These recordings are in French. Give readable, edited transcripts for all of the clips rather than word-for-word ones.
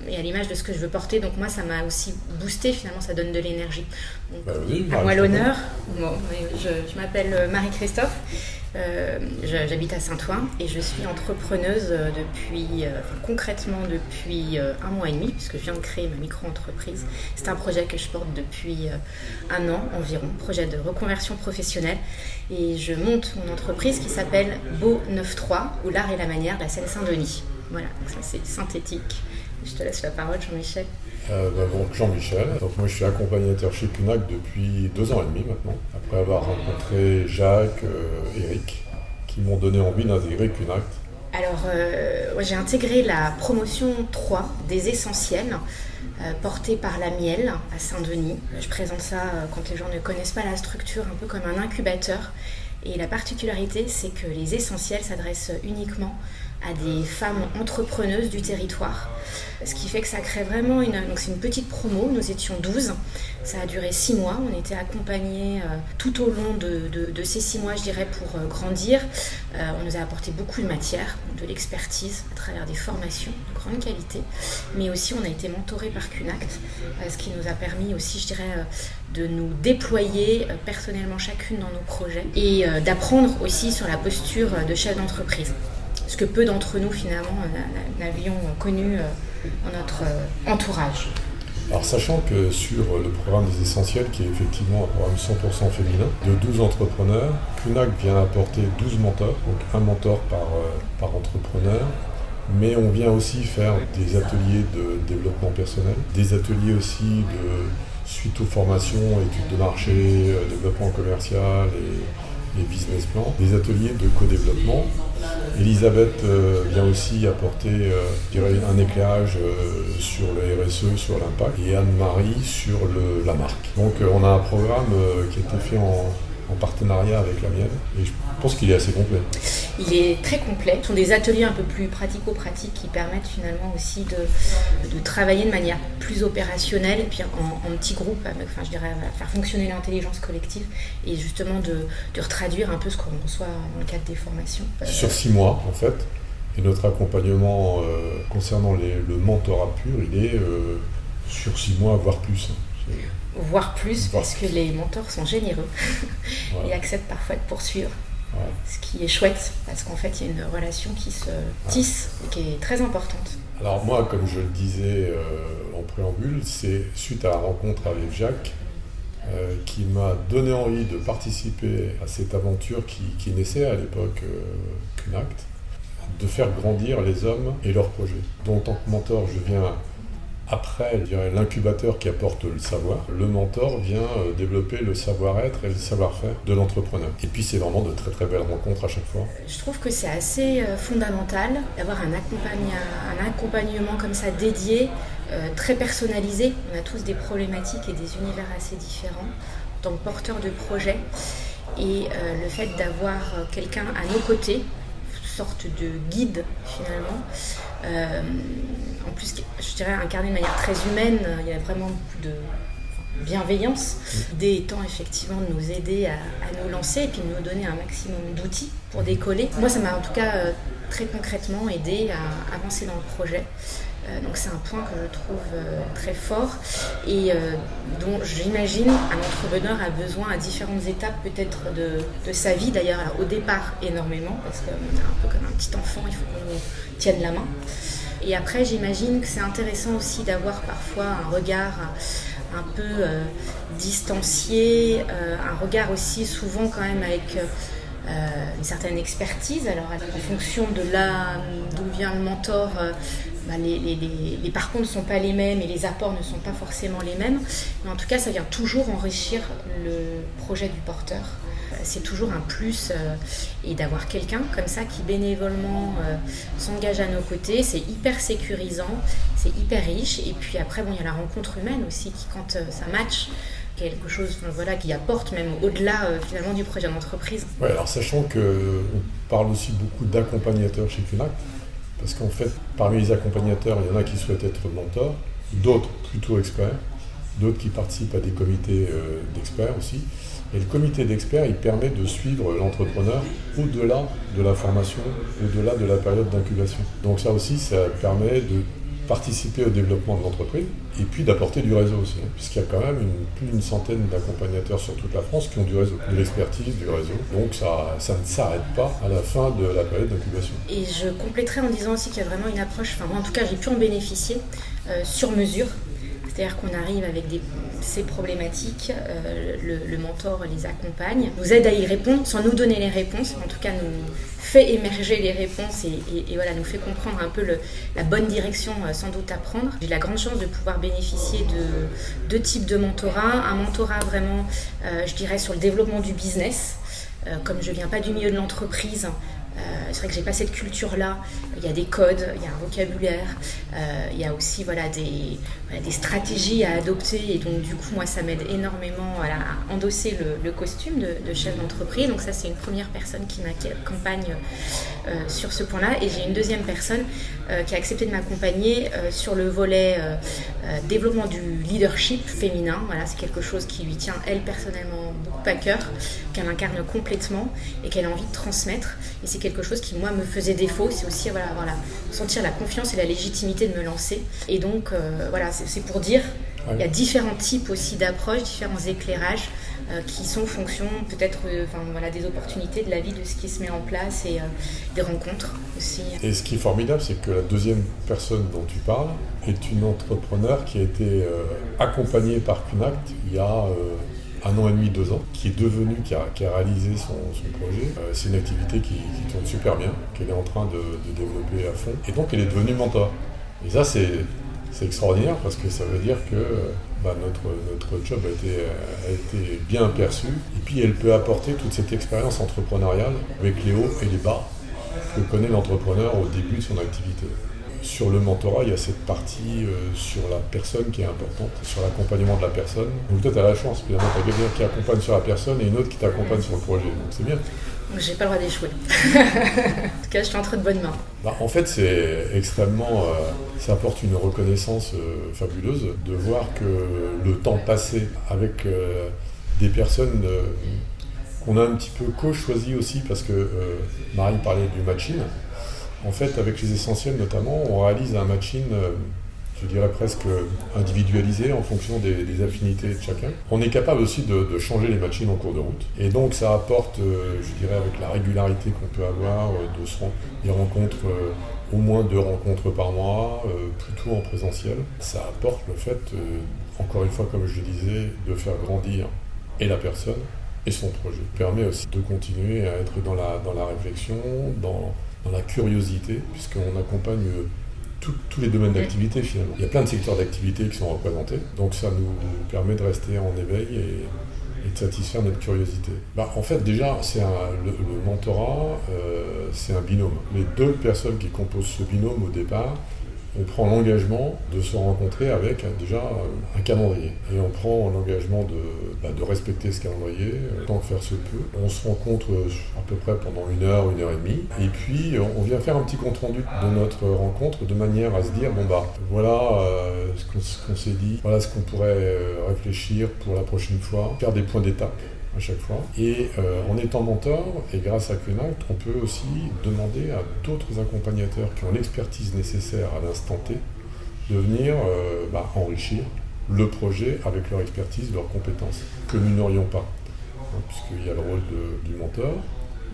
et à l'image de ce que je veux porter. Donc moi, ça m'a aussi boosté, finalement, ça donne de l'énergie. Donc, oui, à moi l'honneur. Bon, je m'appelle Marie-Christophe, j'habite à Saint-Ouen et je suis entrepreneuse concrètement depuis 1 mois et demi, puisque je viens de créer ma micro-entreprise. C'est un projet que je porte depuis 1 an environ, projet de reconversion professionnelle. Et je monte mon entreprise qui s'appelle Beau 93, ou l'art et la manière de la Seine-Saint-Denis. Voilà, donc ça c'est synthétique. Je te laisse la parole, Jean-Michel. Donc Jean-Michel, donc moi je suis accompagnateur chez Kunak depuis 2 ans et demi maintenant, après avoir rencontré Jacques, Eric, qui m'ont donné envie d'intégrer Kunak. Alors, j'ai intégré la promotion 3 des essentiels, portée par la Miel à Saint-Denis. Je présente ça, quand les gens ne connaissent pas la structure, un peu comme un incubateur. Et la particularité, c'est que les essentiels s'adressent uniquement à des femmes entrepreneuses du territoire. Ce qui fait que ça crée vraiment donc c'est une petite promo, nous étions 12, ça a duré 6 mois, on était accompagnés tout au long de ces 6 mois, je dirais, pour grandir. On nous a apporté beaucoup de matière, de l'expertise à travers des formations de grande qualité, mais aussi on a été mentorés par Kunact, ce qui nous a permis aussi, je dirais, de nous déployer personnellement chacune dans nos projets et d'apprendre aussi sur la posture de chef d'entreprise. Ce que peu d'entre nous, finalement, n'avions connu dans notre entourage. Alors, sachant que sur le programme des essentiels, qui est effectivement un programme 100% féminin, de 12 entrepreneurs, Kunak vient apporter 12 mentors, donc un mentor par entrepreneur, mais on vient aussi faire des ateliers de développement personnel, des ateliers aussi de suite aux formations, études de marché, développement commercial et business plan, des ateliers de co-développement. Elisabeth vient aussi apporter un éclairage sur le RSE, sur l'impact, et Anne-Marie sur la marque. Donc on a un programme qui a été fait en partenariat avec la Miel, et je pense qu'il est assez complet. Il est très complet. Ce sont des ateliers un peu plus pratico-pratiques qui permettent finalement aussi de travailler de manière plus opérationnelle, et puis en petits groupes, je dirais, faire fonctionner l'intelligence collective, et justement de retraduire un peu ce qu'on reçoit dans le cadre des formations. Sur 6 mois, en fait, et notre accompagnement concernant le mentorat pur, il est sur 6 mois, voire plus. Voire plus, parce que les mentors sont généreux ouais. et acceptent parfois de poursuivre. Ouais. Ce qui est chouette, parce qu'en fait, il y a une relation qui se tisse et qui est très importante. Alors moi, comme je le disais en préambule, c'est suite à la rencontre avec Jacques qui m'a donné envie de participer à cette aventure qui naissait à l'époque Kunact, de faire grandir les hommes et leurs projets. Donc en tant que mentor, je viens après, je dirais, l'incubateur qui apporte le savoir. Le mentor vient développer le savoir-être et le savoir-faire de l'entrepreneur. Et puis c'est vraiment de très très belles rencontres à chaque fois. Je trouve que c'est assez fondamental d'avoir un accompagnement comme ça dédié, très personnalisé. On a tous des problématiques et des univers assez différents en tant que porteurs de projets. Et le fait d'avoir quelqu'un à nos côtés, une sorte de guide finalement, en plus, je dirais, incarné de manière très humaine, il y a vraiment beaucoup de bienveillance. L'idée étant effectivement de nous aider à nous lancer et puis de nous donner un maximum d'outils pour décoller. Moi, ça m'a en tout cas très concrètement aidé à avancer dans le projet. Donc c'est un point que je trouve très fort et dont j'imagine un entrepreneur a besoin à différentes étapes peut-être de sa vie, d'ailleurs au départ énormément, parce qu'on est un peu comme un petit enfant, il faut qu'on nous tienne la main. Et après, j'imagine que c'est intéressant aussi d'avoir parfois un regard un peu distancié, un regard aussi souvent quand même avec une certaine expertise. Alors en fonction de là d'où vient le mentor, les parcours ne sont pas les mêmes et les apports ne sont pas forcément les mêmes. Mais en tout cas, ça vient toujours enrichir le projet du porteur. C'est toujours un plus et d'avoir quelqu'un comme ça qui bénévolement s'engage à nos côtés, c'est hyper sécurisant, c'est hyper riche. Et puis après, il y a la rencontre humaine aussi qui, quand ça match, quelque chose qui apporte même au-delà finalement du projet d'entreprise. Ouais, alors sachant qu'on parle aussi beaucoup d'accompagnateurs chez Kunak, parce qu'en fait, parmi les accompagnateurs, il y en a qui souhaitent être mentors, d'autres plutôt experts, d'autres qui participent à des comités d'experts aussi. Et le comité d'experts, il permet de suivre l'entrepreneur au-delà de la formation, au-delà de la période d'incubation. Donc ça aussi, ça permet de participer au développement de l'entreprise et puis d'apporter du réseau aussi, puisqu'il y a quand même plus d'une centaine d'accompagnateurs sur toute la France qui ont du réseau, de l'expertise, du réseau. Donc ça ne s'arrête pas à la fin de la période d'incubation. Et je compléterai en disant aussi qu'il y a vraiment une approche, moi en tout cas j'ai pu en bénéficier, sur mesure. C'est-à-dire qu'on arrive avec ces problématiques, le mentor les accompagne, nous aide à y répondre sans nous donner les réponses, en tout cas nous fait émerger les réponses et voilà, nous fait comprendre un peu la bonne direction sans doute à prendre. J'ai la grande chance de pouvoir bénéficier de deux types de mentorat. Un mentorat vraiment, je dirais, sur le développement du business. Comme je ne viens pas du milieu de l'entreprise, c'est vrai que j'ai pas cette culture-là. Il y a des codes, il y a un vocabulaire, il y a aussi des stratégies à adopter. Et donc du coup, moi, ça m'aide énormément à endosser le costume de chef d'entreprise. Donc ça, c'est une première personne qui m'accompagne sur ce point-là. Et j'ai une deuxième personne qui a accepté de m'accompagner sur le volet développement du leadership féminin. Voilà, c'est quelque chose qui lui tient, elle, personnellement, beaucoup à cœur, qu'elle incarne complètement et qu'elle a envie de transmettre. Et c'est quelque chose qui, moi, me faisait défaut. C'est aussi sentir la confiance et la légitimité de me lancer. Et donc, c'est pour dire, il y a différents types aussi d'approches, différents éclairages qui sont en fonction peut-être des opportunités de la vie, de ce qui se met en place et des rencontres aussi. Et ce qui est formidable, c'est que la deuxième personne dont tu parles est une entrepreneur qui a été accompagnée par Cunact il y a 1 an et demi, 2 ans, qui a réalisé son projet. C'est une activité qui tourne super bien, qu'elle est en train de développer à fond. Et donc elle est devenue mentor. Et ça, c'est extraordinaire parce que ça veut dire que notre job a été bien perçu. Et puis elle peut apporter toute cette expérience entrepreneuriale avec les hauts et les bas que connaît l'entrepreneur au début de son activité. Sur le mentorat, il y a cette partie sur la personne qui est importante, sur l'accompagnement de la personne. Donc toi, tu as la chance, finalement, tu as quelqu'un qui accompagne sur la personne et une autre qui t'accompagne sur le projet. Donc c'est bien. Donc j'ai pas le droit d'échouer. En tout cas, je suis entre de bonnes mains. En fait, c'est extrêmement... ça apporte une reconnaissance fabuleuse de voir que le temps passé avec des personnes qu'on a un petit peu co-choisies aussi, parce que Marie parlait du matching. En fait, avec les essentiels notamment, on réalise un matching, je dirais presque individualisé en fonction des affinités de chacun. On est capable aussi de changer les matchings en cours de route. Et donc ça apporte, je dirais avec la régularité qu'on peut avoir, des rencontres, au moins 2 rencontres par mois, plutôt en présentiel. Ça apporte le fait, encore une fois comme je le disais, de faire grandir et la personne et son projet. Ça permet aussi de continuer à être dans la réflexion, dans la curiosité, puisqu'on accompagne tous les domaines d'activité finalement. Il y a plein de secteurs d'activité qui sont représentés, donc ça nous permet de rester en éveil et de satisfaire notre curiosité. En fait déjà, le mentorat, c'est un binôme. Les 2 personnes qui composent ce binôme au départ, on prend l'engagement de se rencontrer avec déjà un calendrier. Et on prend l'engagement de respecter ce calendrier, tant que faire se peut. On se rencontre à peu près pendant 1 heure, 1 heure et demie. Et puis on vient faire un petit compte rendu de notre rencontre de manière à se dire, voilà ce qu'on s'est dit, voilà ce qu'on pourrait réfléchir pour la prochaine fois, faire des points d'étape à chaque fois. Et en étant mentor, et grâce à Cunact, on peut aussi demander à d'autres accompagnateurs qui ont l'expertise nécessaire à l'instant T de venir enrichir le projet avec leur expertise, leurs compétences, que nous n'aurions pas. Puisqu'il y a le rôle du mentor,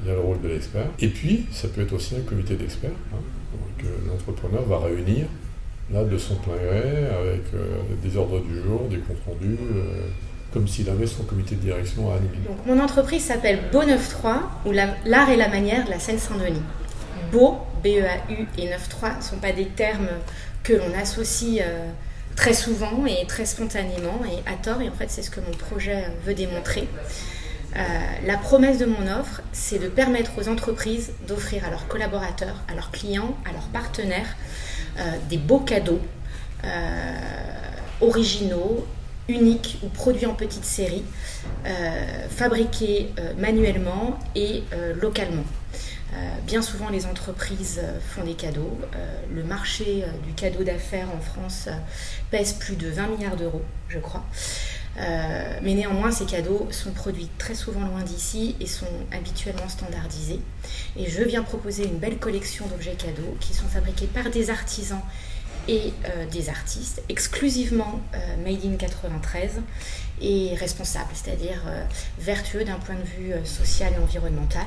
il y a le rôle de l'expert. Et puis, ça peut être aussi un comité d'experts que l'entrepreneur va réunir là de son plein gré avec des ordres du jour, des comptes rendus, comme s'il avait son comité de direction à animer. Donc, mon entreprise s'appelle Beau 93, ou l'art et la manière de la Seine-Saint-Denis. Beau, B-E-A-U, et 93 ne sont pas des termes que l'on associe très souvent et très spontanément et à tort, et en fait c'est ce que mon projet veut démontrer. La promesse de mon offre, c'est de permettre aux entreprises d'offrir à leurs collaborateurs, à leurs clients, à leurs partenaires des beaux cadeaux originaux, uniques ou produits en petite série, fabriqués manuellement et localement. Bien souvent, les entreprises font des cadeaux. Le marché du cadeau d'affaires en France pèse plus de 20 milliards d'euros, je crois. Mais néanmoins, ces cadeaux sont produits très souvent loin d'ici et sont habituellement standardisés. Et je viens proposer une belle collection d'objets cadeaux qui sont fabriqués par des artisans et des artistes, exclusivement made in 93 et responsables, c'est-à-dire vertueux d'un point de vue social et environnemental.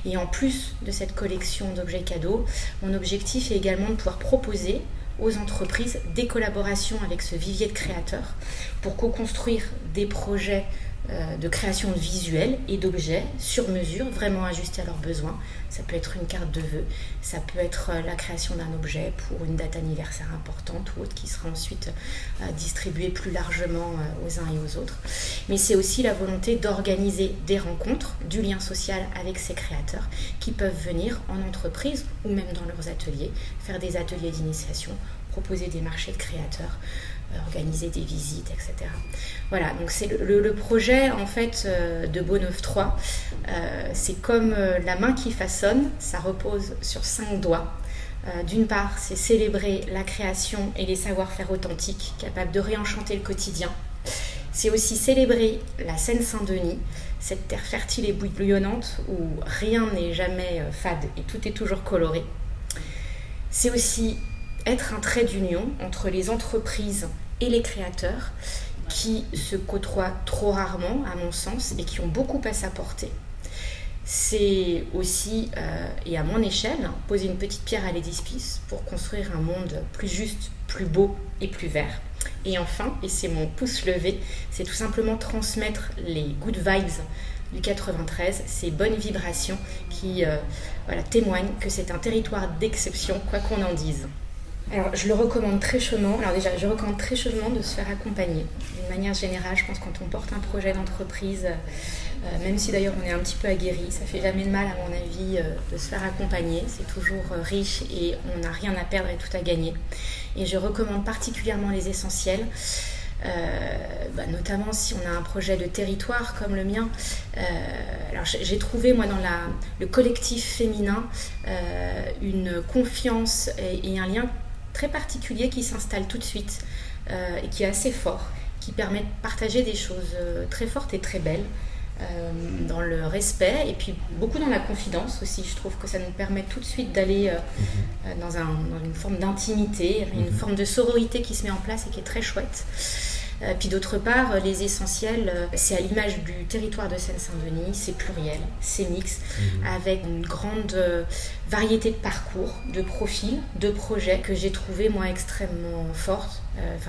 Et en plus de cette collection d'objets cadeaux, mon objectif est également de pouvoir proposer aux entreprises des collaborations avec ce vivier de créateurs pour co-construire des projets de création de visuels et d'objets sur mesure, vraiment ajustés à leurs besoins. Ça peut être une carte de vœux, ça peut être la création d'un objet pour une date anniversaire importante ou autre qui sera ensuite distribué plus largement aux uns et aux autres. Mais c'est aussi la volonté d'organiser des rencontres, du lien social avec ces créateurs qui peuvent venir en entreprise ou même dans leurs ateliers, faire des ateliers d'initiation, proposer des marchés de créateurs, organiser des visites, etc. Voilà, donc c'est le projet en fait de Beau 9-3. C'est comme la main qui façonne, ça repose sur 5 doigts. D'une part, c'est célébrer la création et les savoir-faire authentiques, capables de réenchanter le quotidien. C'est aussi célébrer la Seine-Saint-Denis, cette terre fertile et bouillonnante où rien n'est jamais fade et tout est toujours coloré. C'est aussi être un trait d'union entre les entreprises et les créateurs qui se côtoient trop rarement, à mon sens, et qui ont beaucoup à s'apporter. C'est aussi, et à mon échelle, poser une petite pierre à l'édifice pour construire un monde plus juste, plus beau et plus vert. Et enfin, et c'est mon pouce levé, c'est tout simplement transmettre les good vibes du 93, ces bonnes vibrations qui témoignent que c'est un territoire d'exception, quoi qu'on en dise. Alors, je le recommande très chaudement. Alors déjà, je recommande très chaudement de se faire accompagner. D'une manière générale, je pense que quand on porte un projet d'entreprise, même si d'ailleurs on est un petit peu aguerri, ça fait jamais de mal à mon avis de se faire accompagner. C'est toujours riche et on n'a rien à perdre et tout à gagner. Et je recommande particulièrement les essentiels. Notamment si on a un projet de territoire comme le mien. Alors j'ai trouvé moi dans le collectif féminin une confiance et un lien très particulier qui s'installe tout de suite et qui est assez fort, qui permet de partager des choses très fortes et très belles dans le respect et puis beaucoup dans la confidence aussi. Je trouve que ça nous permet tout de suite d'aller dans une forme d'intimité, une forme de sororité qui se met en place et qui est très chouette. Puis d'autre part, les essentiels, c'est à l'image du territoire de Seine-Saint-Denis, c'est pluriel, c'est mix, avec une grande variété de parcours, de profils, de projets que j'ai trouvé moi extrêmement fortes.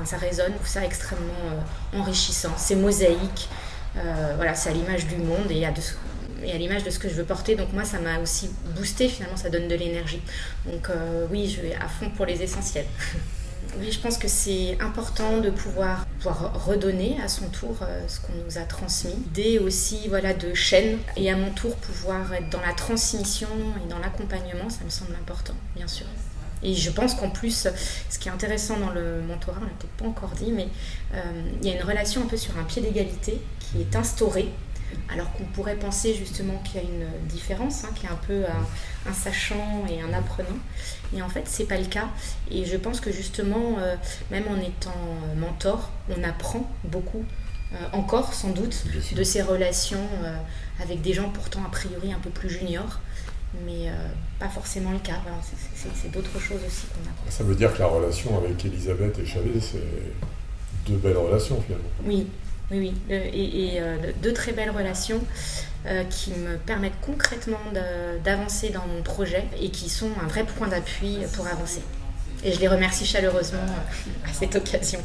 Ça résonne, je trouve ça extrêmement enrichissant, c'est mosaïque, c'est à l'image du monde et à l'image de ce que je veux porter. Donc moi, ça m'a aussi boosté, finalement, ça donne de l'énergie. Donc oui, je vais à fond pour les essentiels. Oui, je pense que c'est important de pouvoir redonner à son tour ce qu'on nous a transmis. L'idée aussi de chaîne et à mon tour pouvoir être dans la transmission et dans l'accompagnement, ça me semble important, bien sûr. Et je pense qu'en plus, ce qui est intéressant dans le mentorat, on l'a peut-être pas encore dit, mais il y a une relation un peu sur un pied d'égalité qui est instaurée, alors qu'on pourrait penser justement qu'il y a une différence, qu'il y a un peu un sachant et un apprenant. Et en fait, c'est pas le cas. Et je pense que justement, même en étant mentor, on apprend beaucoup, encore sans doute, de ces relations avec des gens pourtant a priori un peu plus juniors. Mais pas forcément le cas. Voilà, c'est d'autres choses aussi qu'on apprend. Ça veut dire que la relation avec Elisabeth et Xavier, c'est deux belles relations finalement. Oui. Et deux très belles relations qui me permettent concrètement d'avancer dans mon projet et qui sont un vrai point d'appui pour avancer. Et je les remercie chaleureusement à cette occasion.